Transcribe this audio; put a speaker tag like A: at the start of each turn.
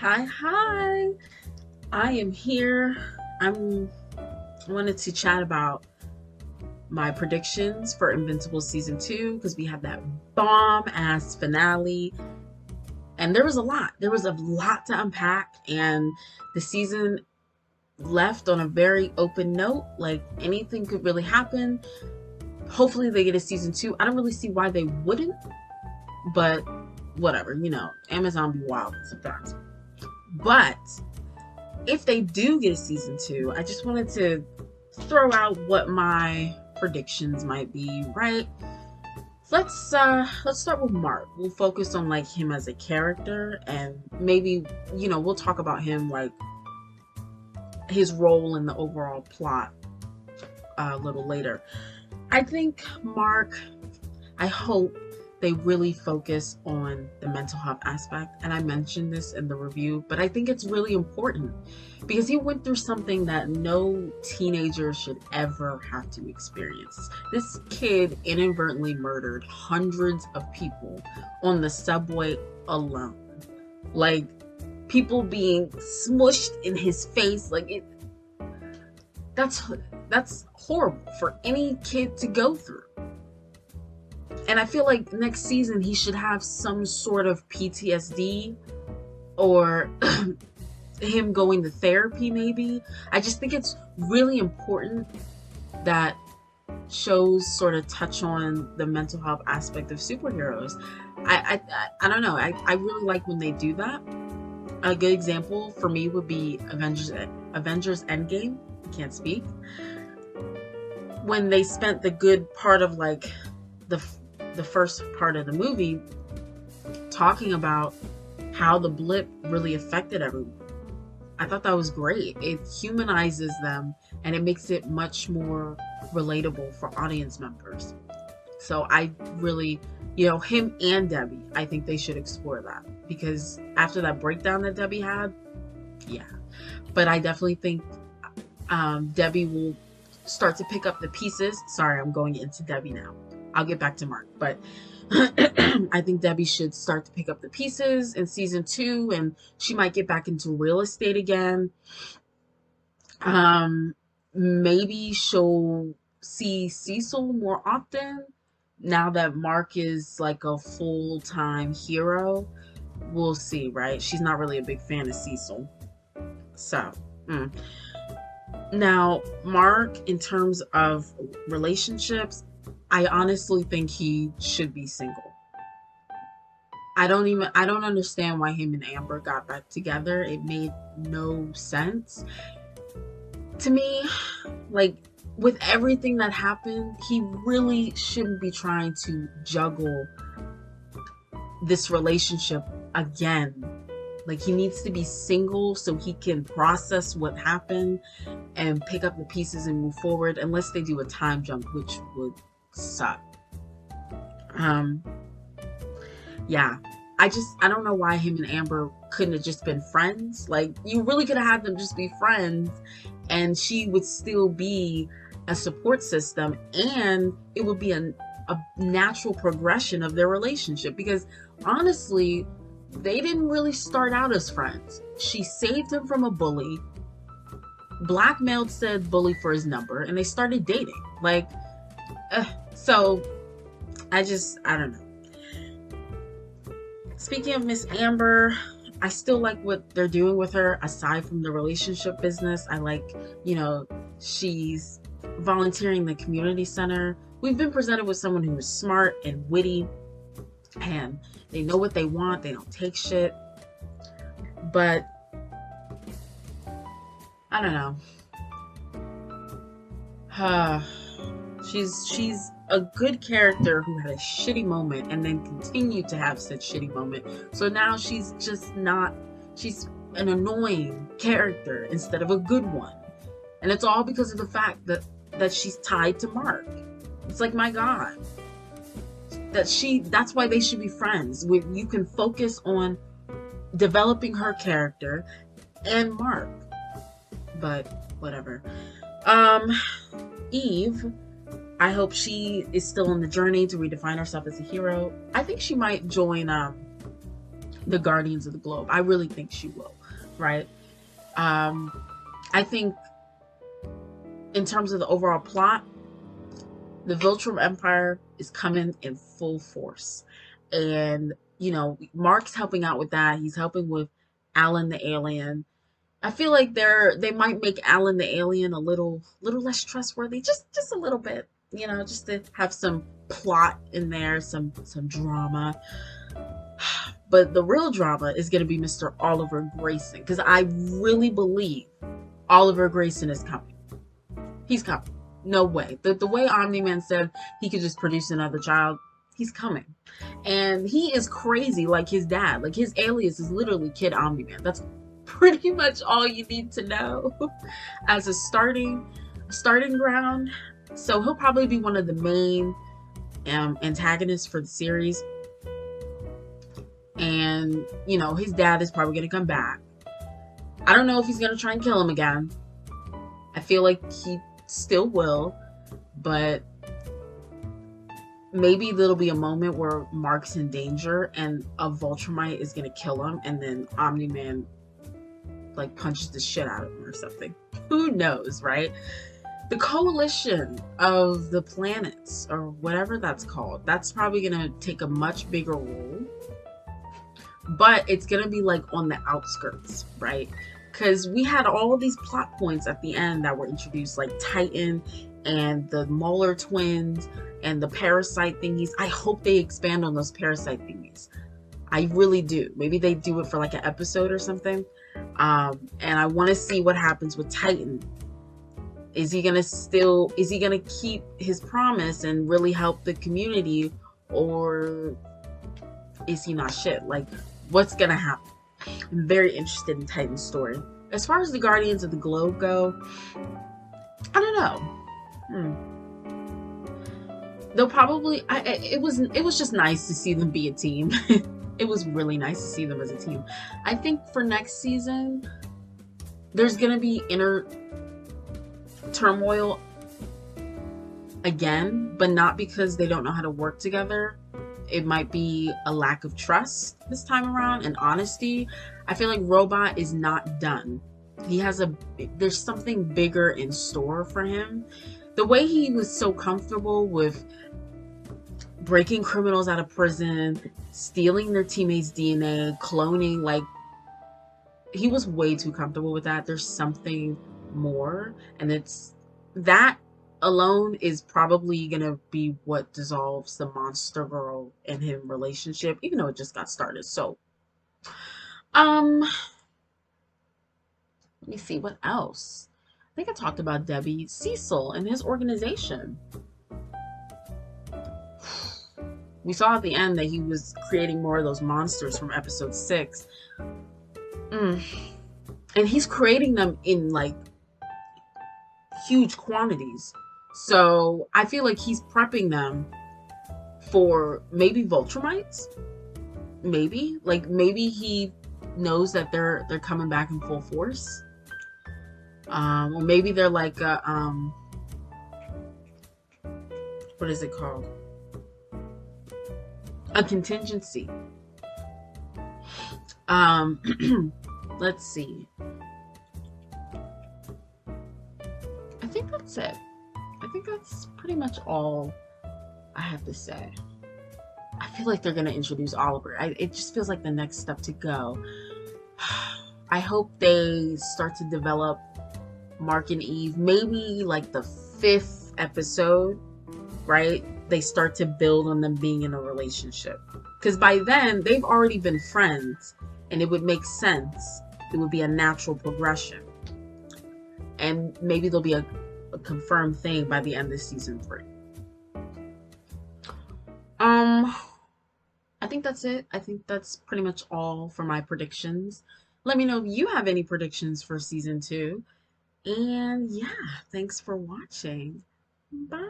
A: Hi, hi. I am here. I'm wanted to chat about my predictions for Invincible season 2 because we had that bomb ass finale and there was a lot. There was a lot to unpack and the season left on a very open note. Like anything could really happen. Hopefully they get a season 2. I don't really see why they wouldn't, but whatever, Amazon be wild sometimes. But if they do get a season 2, I just wanted to throw out what my predictions might be, right? Let's start with Mark. We'll focus on like him as a character and maybe, we'll talk about him like his role in the overall plot a little later. I think Mark, I hope they really focus on the mental health aspect. And I mentioned this in the review, but I think it's really important because he went through something that no teenager should ever have to experience. This kid inadvertently murdered hundreds of people on the subway alone. Like people being smushed in his face. Like that's horrible for any kid to go through. And I feel like next season he should have some sort of PTSD or him going to therapy maybe. I just think it's really important that shows sort of touch on the mental health aspect of superheroes. I don't know. I really like when they do that. A good example for me would be Avengers Endgame. I can't speak. When they spent the good part of like the first part of the movie talking about how the blip really affected everyone. I thought that was great. It humanizes them and it makes it much more relatable for audience members. So I really, him and Debbie, I think they should explore that because after that breakdown that Debbie had, yeah. But I definitely think Debbie will start to pick up the pieces. Sorry, I'm going into Debbie now. I'll get back to Mark, but I think Debbie should start to pick up the pieces in season 2 and she might get back into real estate again. Maybe she'll see Cecil more often now that Mark is like a full-time hero. We'll see, right? She's not really a big fan of Cecil. So, now Mark, in terms of relationships, I honestly think he should be single. I don't understand why him and Amber got back together. It made no sense to me. Like with everything that happened, he really shouldn't be trying to juggle this relationship again. Like he needs to be single so he can process what happened and pick up the pieces and move forward, unless they do a time jump, which would suck. Yeah. I don't know why him and Amber couldn't have just been friends. Like you really could have had them just be friends and she would still be a support system and it would be a natural progression of their relationship because honestly, they didn't really start out as friends. She saved him from a bully, blackmailed said bully for his number, and they started dating. Like, so I don't know. Speaking of Miss Amber, I still like what they're doing with her aside from the relationship business. I like, she's volunteering the community center. We've been presented with someone who is smart and witty and they know what they want. They don't take shit. But I don't know. She's a good character who had a shitty moment and then continued to have such shitty moment. So now she's an annoying character instead of a good one. And it's all because of the fact that she's tied to Mark. It's like, my God. That's why they should be friends. You can focus on developing her character and Mark. But whatever. Eve, I hope she is still on the journey to redefine herself as a hero. I think she might join the Guardians of the Globe. I really think she will, right? Um, I think in terms of the overall plot, the Viltrum Empire is coming in full force. And, Mark's helping out with that. He's helping with Alan the alien. I feel like they might make Alan the alien a little less trustworthy, just a little bit, just to have some plot in there, some drama. But the real drama is going to be Mr. Oliver Grayson, because I really believe Oliver Grayson is coming. He's coming. No way. The way Omni-Man said he could just produce another child, he's coming. And he is crazy like his dad. Like, his alias is literally Kid Omni-Man. That's pretty much all you need to know as a starting ground. So he'll probably be one of the main antagonists for the series. And, his dad is probably going to come back. I don't know if he's going to try and kill him again. I feel like he still will, but maybe there'll be a moment where Mark's in danger and a Viltrumite is going to kill him, and then Omni-Man like punches the shit out of him or something. Who knows, right? The coalition of the planets, or whatever that's called, that's probably going to take a much bigger role. But it's going to be like on the outskirts, right? Because we had all of these plot points at the end that were introduced, like Titan and the Molar twins and the parasite thingies. I hope they expand on those parasite thingies. I really do. Maybe they do it for like an episode or something. And I want to see what happens with Titan. Is he gonna keep his promise and really help the community, or is he not shit? Like, what's gonna happen? I'm very interested in Titan's story. As far as the Guardians of the Globe go, I don't know. They'll probably. It was just nice to see them be a team. It was really nice to see them as a team. I think for next season, there's gonna be inner turmoil again, but not because they don't know how to work together. It might be a lack of trust this time around and honesty. I feel like Robot is not done. There's something bigger in store for him. The way he was so comfortable with breaking criminals out of prison, stealing their teammates' DNA, cloning, like, he was way too comfortable with that. There's something more, and it's that alone is probably gonna be what dissolves the Monster Girl and him relationship, even though it just got started. So let me see what else. I think I talked about Debbie. Cecil and his organization. We saw at the end that he was creating more of those monsters from episode 6. And he's creating them in like huge quantities. So I feel like he's prepping them for maybe Viltrumites. Maybe he knows that they're coming back in full force. Or maybe they're like what is it called? A contingency. Let's see. I think that's it. I think that's pretty much all I have to say. I feel like they're going to introduce Oliver. It just feels like the next step to go. I hope they start to develop Mark and Eve. Maybe like the 5th episode, right? They start to build on them being in a relationship. Because by then, they've already been friends. And it would make sense. It would be a natural progression. And maybe there'll be a confirmed thing by the end of season 3. I think that's it. I think that's pretty much all for my predictions. Let me know if you have any predictions for season 2. And yeah, thanks for watching. Bye.